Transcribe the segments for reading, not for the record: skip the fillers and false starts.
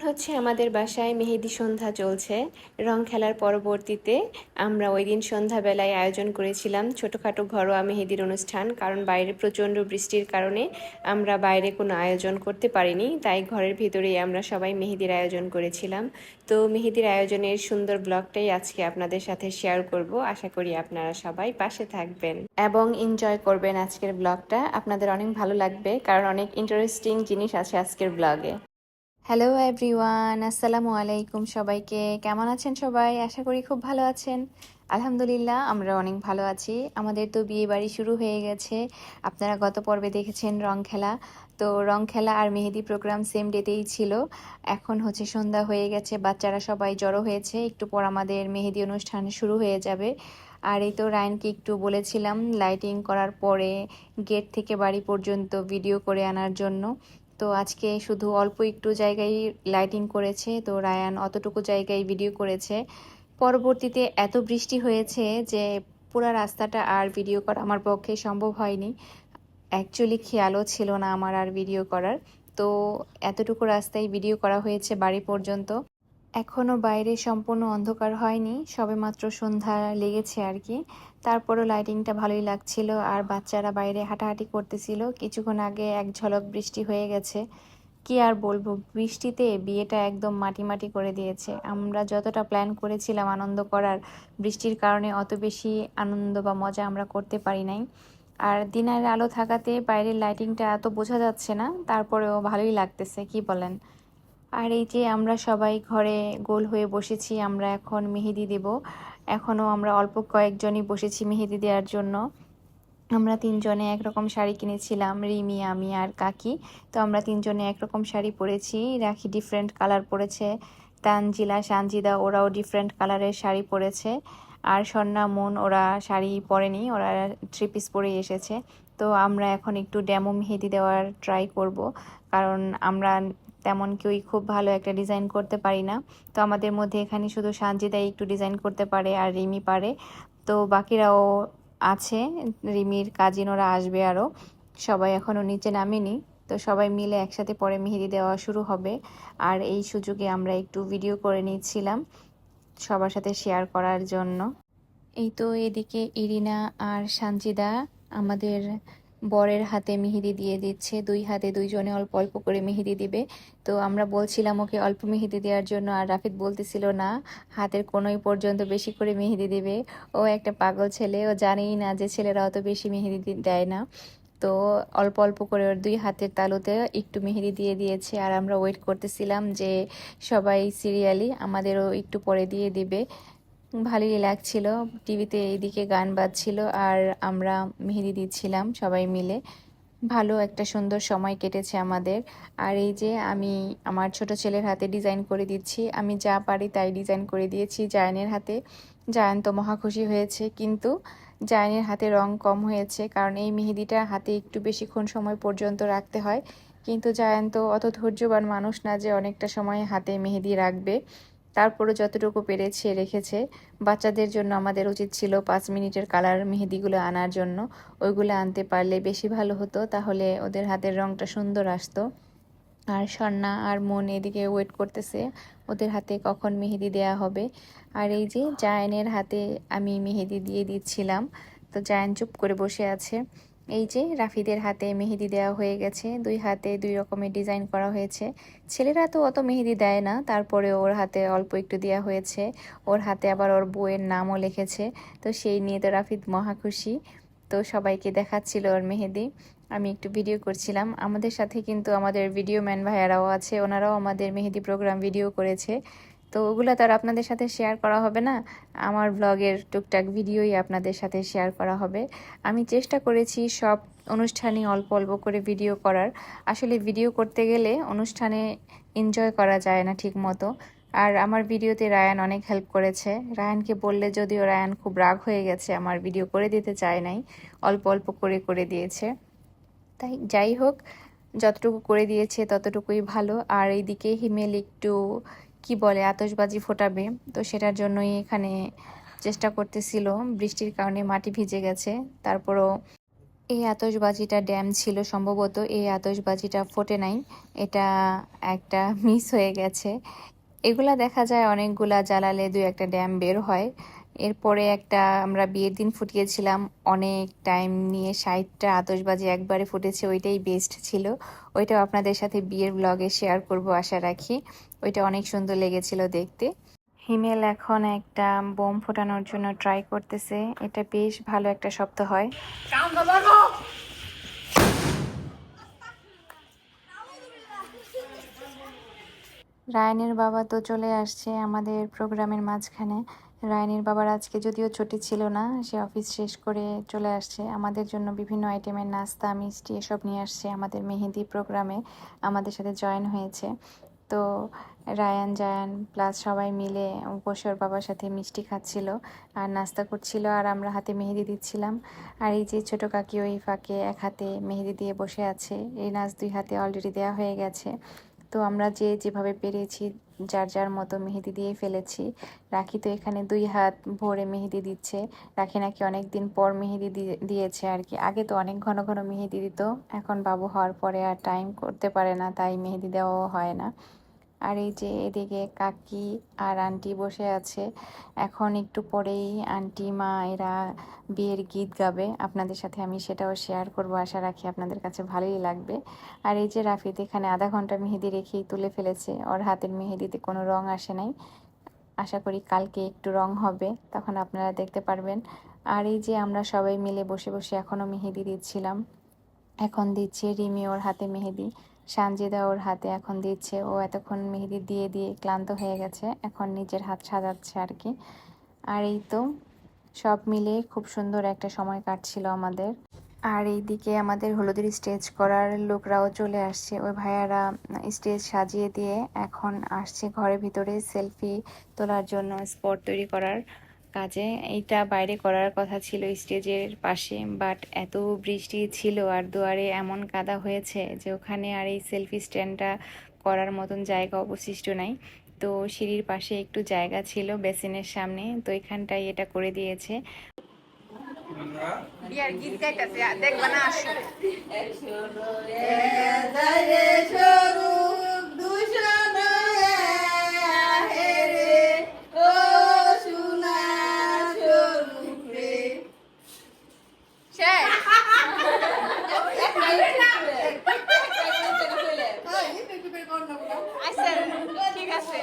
হচ্ছে আমাদের বাসায় মেহেদি সন্ধ্যা চলছে। রং খেলার পরবর্তীতে আমরা ওই দিন সন্ধ্যাবেলায় আয়োজন করেছিলাম ছোটোখাটো ঘরোয়া মেহেদির অনুষ্ঠান, কারণ বাইরে প্রচণ্ড বৃষ্টির কারণে আমরা বাইরে কোনো আয়োজন করতে পারিনি, তাই ঘরের ভিতরেই আমরা সবাই মেহেদির আয়োজন করেছিলাম। তো মেহেদির আয়োজনের সুন্দর ব্লগটাই আজকে আপনাদের সাথে শেয়ার করব। আশা করি আপনারা সবাই পাশে থাকবেন এবং এনজয় করবেন আজকের ব্লগটা। আপনাদের অনেক ভালো লাগবে, কারণ অনেক ইন্টারেস্টিং জিনিস আছে আজকের ব্লগে। হ্যালো এভরিওয়ান, আসসালামু আলাইকুম সবাইকে। কেমন আছেন সবাই? আশা করি খুব ভালো আছেন। আলহামদুলিল্লাহ, আমরা অনেক ভালো আছি। আমাদের তো বিয়ে বাড়ি শুরু হয়ে গেছে। আপনারা গত পর্বে দেখেছেন রং খেলা। তো রং খেলা আর মেহেদি প্রোগ্রাম সেম ডেতেই ছিল। এখন হচ্ছে সন্ধ্যা হয়ে গেছে, বাচ্চারা সবাই জড়ো হয়েছে। একটু পর আমাদের মেহেদি অনুষ্ঠান শুরু হয়ে যাবে। আর এই তো রায়নকে একটু বলেছিলাম লাইটিং করার পরে গেট থেকে বাড়ি পর্যন্ত ভিডিও করে আনার জন্য। তো আজকে শুধু অল্প একটু জায়গায় লাইটিং করেছে, তো রায়ান অতটুকু জায়গায় ভিডিও করেছে। পরবর্তীতে এত বৃষ্টি হয়েছে যে পুরো রাস্তাটা আর ভিডিও করা আমার পক্ষে সম্ভব হয়নি। অ্যাকচুয়ালি খেয়ালও ছিল না আমার আর ভিডিও করার। তো এতটুকু রাস্তায় ভিডিও করা হয়েছে বাড়ি পর্যন্ত। এখনও বাইরে সম্পূর্ণ অন্ধকার হয়নি, সবেমাত্র সন্ধ্যা লেগেছে আর কি। তারপরও লাইটিংটা ভালোই লাগছিল, আর বাচ্চারা বাইরে হাঁটাহাঁটি করতেছিল। কিছুক্ষণ আগে এক ঝলক বৃষ্টি হয়ে গেছে। কি আর বলবো, বৃষ্টিতে বিয়েটা একদম মাটি মাটি করে দিয়েছে। আমরা যতটা প্ল্যান করেছিলাম আনন্দ করার, বৃষ্টির কারণে অত বেশি আনন্দ বা মজা আমরা করতে পারি নাই। আর দিনের আলো থাকাতে বাইরের লাইটিংটা এত বোঝা যাচ্ছে না, তারপরেও ভালোই লাগতেছে, কি বলেন? আর এই যে আমরা সবাই ঘরে গোল হয়ে বসেছি, আমরা এখন মেহেদি দেব। এখনও আমরা অল্প কয়েকজনই বসেছি মেহেদি দেওয়ার জন্য। আমরা তিনজনে একরকম শাড়ি কিনেছিলাম, রিমি, আমি আর কাকি। তো আমরা তিনজনে একরকম শাড়ি পরেছি। রাখি ডিফারেন্ট কালার পরেছে, তানজিলা, সানজিদা ওরাও ডিফারেন্ট কালারের শাড়ি পরেছে। আর স্বর্ণা, মন ওরা শাড়ি পরেনি, ওরা থ্রি পিস পরেই এসেছে। তো আমরা এখন একটু ডেমো মেহেদি দেওয়ার ট্রাই করব, কারণ আমরা তেমন কেউই খুব ভালো একটা ডিজাইন করতে পারি না। তো আমাদের মধ্যে এখানে শুধু সানজিদাই একটু ডিজাইন করতে পারে আর রিমি পারে। তো বাকিরাও আছে, রিমির কাজিন ওরা আসবে আরও। সবাই এখনও নিচে নামেনি। তো সবাই মিলে একসাথে পরে মেহেদি দেওয়া শুরু হবে। আর এই সুযোগে আমরা একটু ভিডিও করে নিচ্ছিলাম সবার সাথে শেয়ার করার জন্য। এই তো এদিকে ইরিনা আর সানজিদা আমাদের বরের হাতে মেহেদি দিয়ে দিচ্ছে। দুই হাতে দুইজনে অল্প অল্প করে মেহেদি দিবে। তো আমরা বলছিলাম ওকে অল্প মেহেদি দেওয়ার জন্য, আর রাফিদ বলতেছিল না, হাতের কোনোই পর্যন্ত বেশি করে মেহেদি দেবে। ও একটা পাগল ছেলে, ও জানেই না যে ছেলেরা অত বেশি মেহেদি দেয় না। তো অল্প অল্প করে ওর দুই হাতের তালুতে একটু মেহেদি দিয়ে দিয়েছে। আর আমরা ওয়েট করতেছিলাম যে সবাই সিরিয়ালি আমাদেরও একটু পরে দিয়ে দিবে। ভালোই লাগছিল। টিভিতে এইদিকে গান বাজছিল আর আমরা মেহেদি দিচ্ছিলাম সবাই মিলে। ভালো একটা সুন্দর সময় কেটেছে আমাদের। আর এই যে আমি আমার ছোট ছেলের হাতে ডিজাইন করে দিচ্ছি। আমি যা পারি তাই ডিজাইন করে দিয়েছি জায়ানের হাতে। জায়ান তো মহা খুশি হয়েছে, কিন্তু জায়ানের হাতে রং কম হয়েছে, কারণ এই মেহেদিটা হাতে একটু বেশিক্ষণ সময় পর্যন্ত রাখতে হয়। কিন্তু জায়ান তো অত ধৈর্যবান মানুষ না যে অনেকটা সময় হাতে মেহেদি রাখবে। তারপরে যতটুকু পেরেছে রেখেছে। বাচ্চাদের জন্য আমাদের উচিত ছিল 5 মিনিটের কালার মেহেদিগুলো আনার জন্য। ওইগুলো আনতে পারলে বেশি ভালো হতো, তাহলে ওদের হাতের রংটা সুন্দর আসতো। আর স্বর্ণা আর মন এদিকে ওয়েট করতেছে ওদের হাতে কখন মেহেদি দেয়া হবে। আর এই যে জায়ানের হাতে আমি মেহেদি দিয়ে দিচ্ছিলাম। তো জায়ান চুপ করে বসে আছে। এই যে রাফিদের হাতে মেহেদি দেওয়া হয়ে গেছে, দুই হাতে দুই রকমের ডিজাইন করা হয়েছে। ছেলেরা তো অত মেহেদি দেয় না, তারপরে ওর হাতে অল্প একটু দেওয়া হয়েছে। ওর হাতে আবার ওর বউয়ের নামও লিখেছে। তো সেই নিয়ে তো রাফিদ মহা খুশি। তো সবাইকে দেখাচ্ছিল ওর মেহেদি। আমি একটু ভিডিও করছিলাম। আমাদের সাথে কিন্তু আমাদের ভিডিও ম্যান ভাইয়ারাও আছে, ওনারাও আমাদের মেহেদি প্রোগ্রাম ভিডিও করেছে। তো ওগুলো তো আর আপনাদের সাথে শেয়ার করা হবে না, আমার ব্লগের টুকটাক ভিডিওই আপনাদের সাথে শেয়ার করা হবে। আমি চেষ্টা করেছি সব অনুষ্ঠানে অল্প অল্প করে ভিডিও করার। আসলে ভিডিও করতে গেলে অনুষ্ঠানে এনজয় করা যায় না ঠিক মতো। আর আমার ভিডিওতে রায়ান অনেক হেল্প করেছে। রায়ানকে বললে যদিও রায়ান খুব রাগ হয়ে গেছে, আমার ভিডিও করে দিতে চায় নাই, অল্প অল্প করে করে দিয়েছে। তাই যাই হোক, যতটুকু করে দিয়েছে ততটুকুই ভালো। আর এইদিকে হিমেল একটু কি বলে আতশবাজি ফোটাবে, তো সেটার জন্যই এখানে চেষ্টা করতেছিল। বৃষ্টির কারণে মাটি ভিজে গেছে, তারপরও এই আতশবাজিটা ড্যাম ছিল সম্ভবত, এই আতশবাজিটা ফোটে নাই, এটা একটা মিস হয়ে গেছে। এগুলা দেখা যায় অনেকগুলা জ্বালালে দুই একটা ড্যাম বের হয়। এরপরে একটা আমরা বিয়ের দিন ফুটিয়েছিলাম অনেক টাইম নিয়ে, 60টা আতশবাজি একবারে ফুটেছে, ওইটাই বেস্ট ছিল। ওইটাও আপনাদের সাথে বিয়ের ব্লগে শেয়ার করব আশা রাখি। ওইটা অনেক সুন্দর লেগেছিল দেখতে। হিমেল এখন একটা বোম ফোটানোর জন্য ট্রাই করতেছে, এটা বেশ ভালো একটা শব্দ হয়। রায়ানের বাবা তো চলে আসছে আমাদের প্রোগ্রামের মাঝখানে। রায়ানের বাবার আজকে যদিও ছুটি ছিল না, সে অফিস শেষ করে চলে আসছে, আমাদের জন্য বিভিন্ন আইটেমের নাস্তা মিষ্টি এসব নিয়ে আসছে। আমাদের মেহেদি প্রোগ্রামে আমাদের সাথে জয়েন হয়েছে। তো রায়ান জায়ান প্লাস সবাই মিলে বসে ওর বাবার সাথে মিষ্টি খাচ্ছিল আর নাস্তা করছিল, আর আমরা হাতে মেহেদি দিচ্ছিলাম। আর এই যে ছোটো কাকি ওই ফাঁকে এক হাতে মেহেদি দিয়ে বসে আছে, এই নাচ দুই হাতে অলরেডি দেওয়া হয়ে গেছে। তো আমরা যে যেভাবে পেরেছি যার যার মতো মেহেদি দিয়ে ফেলেছি। রাখি তো এখানে 2 হাত ভরে মেহেদি দিচ্ছে। রাখি নাকি অনেক দিন পর মেহেদি দিয়েছে আর কি, আগে তো অনেক ঘন ঘন মেহেদি দিত, এখন বাবু হওয়ার পরে আর টাইম করতে পারে না, তাই মেহেদি দেওয়াও হয় না। আর এই যে এদিকে কাকি আর আন্টি বসে আছে, এখন একটু পরেই আন্টি মা এরা বিয়ের গীত গাবে, আপনাদের সাথে আমি সেটাও শেয়ার করব, আশা রাখি আপনাদের কাছে ভালোই লাগবে। আর এই যে রাফিদ এখানে আধা ঘন্টা মেহেদি রেখেই তুলে ফেলেছে, ওর হাতের মেহেদিতে কোনো রং আসে নাই, আশা করি কালকে একটু রং হবে, তখন আপনারা দেখতে পারবেন। আর এই যে আমরা সবাই মিলে বসে বসে এখনও মেহেদি দিচ্ছিলাম। এখন দিচ্ছে রিমি ওর হাতে মেহেদি, সানজিদা ওর হাতে এখন দিচ্ছে, ও এতক্ষণ মেহেদি দিয়ে দিয়ে ক্লান্ত হয়ে গেছে, এখন নিজের হাত সাজাচ্ছে আর কি। আর এই তো সব মিলে খুব সুন্দর একটা সময় কাটছিল আমাদের। আর এইদিকে আমাদের হলুদের স্টেজ করার লোকরাও চলে আসছে, ওই ভাইয়ারা স্টেজ সাজিয়ে দিয়ে এখন আসছে ঘরের ভিতরে সেলফি তোলার জন্য, স্পট তৈরি করার কাজে। এইটা বাইরে করার কথা ছিল স্টেজের পাশে, বাট এত বৃষ্টি ছিল আর দুয়ারে এমন কাদা হয়েছে যে ওখানে আর এই সেলফি স্ট্যান্ডটা করার মতন জায়গা অবশিষ্ট নাই। তো সিঁড়ির পাশে একটু জায়গা ছিল বেসিনের সামনে, তো এখানটাই এটা করে দিয়েছে। বিয়ার গীত গাইতেছে, দেখবা না আসো। ঠিক আছে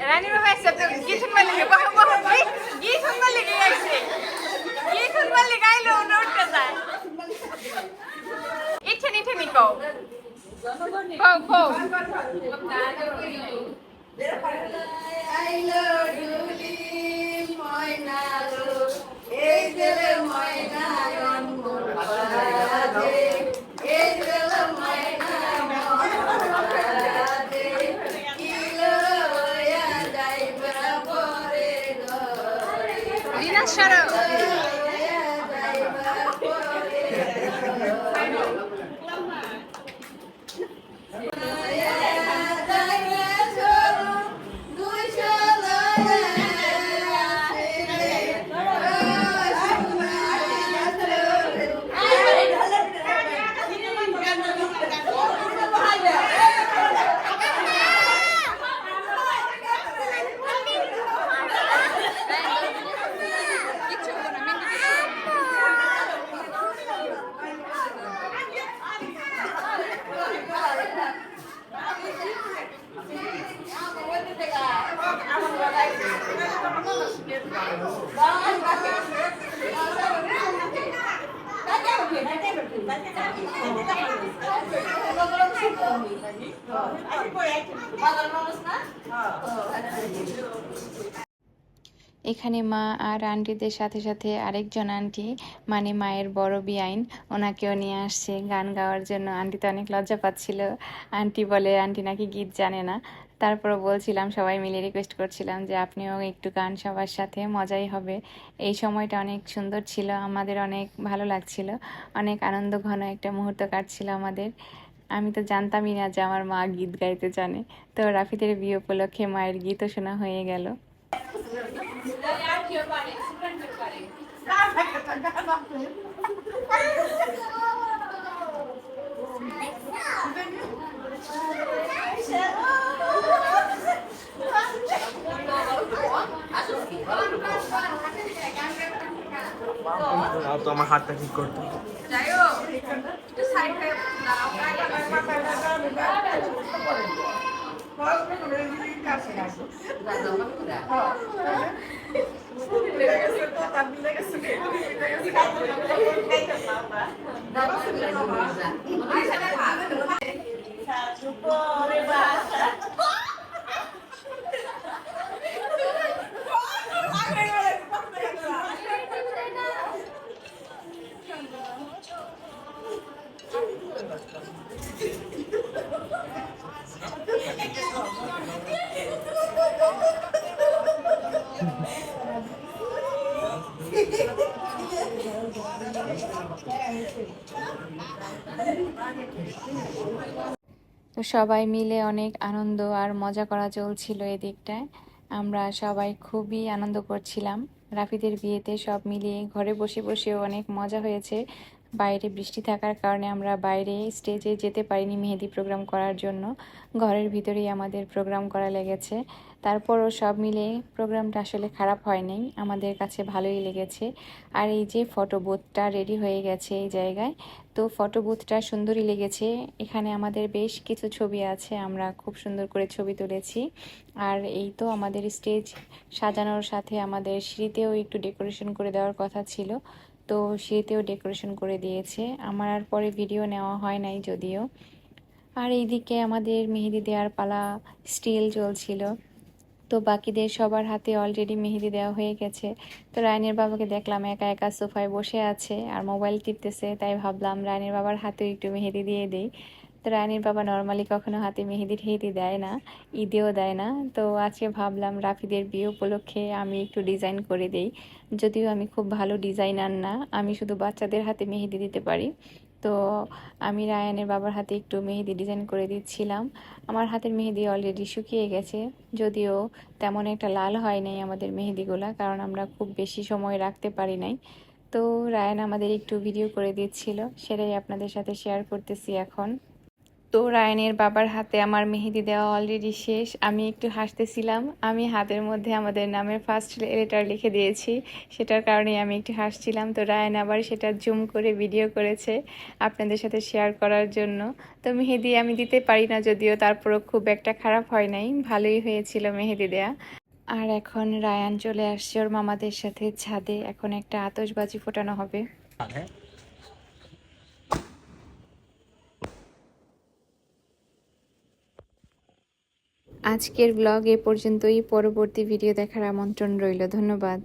রানী বাবা এসে তো গীত শুনবার লেগে গীত শুনবার লেগে আইছে, গীত শুনবার লেগে আইলো না উঠতে যায়। ইঠেনি ঠেনি কও কও কও আইলো ডুলি ময়নালো এই দেলে ময়না অনমোল বাজে, এই দেলে ময়না বাজে, কিলো লয়া যাইবা পরে ঘরে রিনা সরো এখানে মা আর আন্টিদের সাথে সাথে আরেকজন আন্টি মানে মায়ের বড় বিয়াইন ওনাকেও নিয়ে আসছে গান গাওয়ার জন্য। আন্টি তো অনেক লজ্জা পাচ্ছিল। আন্টি বলে আন্টি নাকি গীত জানে না। তারপরও বলছিলাম, সবাই মিলে রিকোয়েস্ট করছিলাম যে আপনিও একটু গান, সবার সাথে মজাই হবে। এই সময়টা অনেক সুন্দর ছিল, আমাদের অনেক ভালো লাগছিল, অনেক আনন্দ ঘন একটা মুহূর্ত কাটছিল আমাদের। আমি তো জানতামই না যে আমার মা গীত গাইতে জানে। তো রাফিদের বিয়ে উপলক্ষে মায়ের গীতও শোনা হয়ে গেল। তো আমার হাতটা ঠিক করতে তো সবাই মিলে অনেক আনন্দ আর মজা করা চলছিল এদিকটায়। আমরা সবাই খুবই আনন্দ করছিলাম রাফিদের বিয়েতে। সব মিলিয়ে ঘরে বসে বসেও অনেক মজা হয়েছে। বাইরে বৃষ্টি থাকার কারণে আমরা বাইরে স্টেজে যেতে পারিনি মেহেদি প্রোগ্রাম করার জন্য। ঘরের ভিতরেই আমাদের প্রোগ্রাম করা লেগেছে। তারপরও সব মিলে প্রোগ্রামটা আসলে খারাপ হয়নি, আমাদের কাছে ভালোই লেগেছে। আর এই যে ফটো বুথটা রেডি হয়ে গেছে এই জায়গায়, তো ফটো বুথটা সুন্দরই লেগেছে। এখানে আমাদের বেশ কিছু ছবি আছে, আমরা খুব সুন্দর করে ছবি তুলেছি। আর এই তো আমাদের স্টেজ সাজানোর সাথে আমাদের সিঁড়িতেও একটু ডেকোরেশন করে দেওয়ার কথা ছিল, তো সিঁড়িতেও ডেকোরেশন করে দিয়েছে। আমার আর পরে ভিডিও নেওয়া হয় নাই যদিও। আর এইদিকে আমাদের মেহেদি দেওয়ার পালা স্টিল চলছিল। তো বাকিদের সবার হাতে অলরেডি মেহেদি দেওয়া হয়ে গেছে। তো রায়নের বাবাকে দেখলাম একা একা সোফায় বসে আছে আর মোবাইল টিপতেছে, তাই ভাবলাম রায়নের বাবার হাতেও একটু মেহেদি দিয়ে দেই। তো রায়নের বাবা নর্মালি কখনো হাতে মেহেদি ঠেহেদি দেয় না, ঈদেও দেয় না। তো আজকে ভাবলাম রাফিদের বিয়ে উপলক্ষে আমি একটু ডিজাইন করে দেই। যদিও আমি খুব ভালো ডিজাইনার না, আমি শুধু বাচ্চাদের হাতে মেহেদি দিতে পারি। তো আমি রায়ানের বাবার হাতে একটু মেহেদি ডিজাইন করে দিচ্ছিলাম। আমার হাতের মেহেদি অলরেডি শুকিয়ে গেছে, যদিও তেমন একটা লাল হয় নাই আমাদের মেহেদিগুলা, কারণ আমরা খুব বেশি সময় রাখতে পারি নাই। তো রায়ান আমাদের একটু ভিডিও করে দিচ্ছিল, সেটাই আপনাদের সাথে শেয়ার করতেছি এখন। তো রায়ানের বাবার হাতে আমার মেহেদি দেওয়া অলরেডি শেষ। আমি একটু হাসতেছিলাম, আমি হাতের মধ্যে আমাদের নামের ফার্স্ট লেটার লিখে দিয়েছি, সেটার কারণেই আমি একটু হাসছিলাম। তো রায়ান আবার সেটা জুম করে ভিডিও করেছে আপনাদের সাথে শেয়ার করার জন্য। তো মেহেদি আমি দিতে পারি না যদিও, তারপরও খুব একটা খারাপ হয় নাই, ভালোই হয়েছিল মেহেদি দেয়া। আর এখন রায়ান চলে আসছে ওর মামাদের সাথে ছাদে, এখন একটা আতশবাজি ফোটানো হবে। আজকের ব্লগ এ পর্যন্তই, পরবর্তী ভিডিও দেখার আমন্ত্রণ রইল। ধন্যবাদ।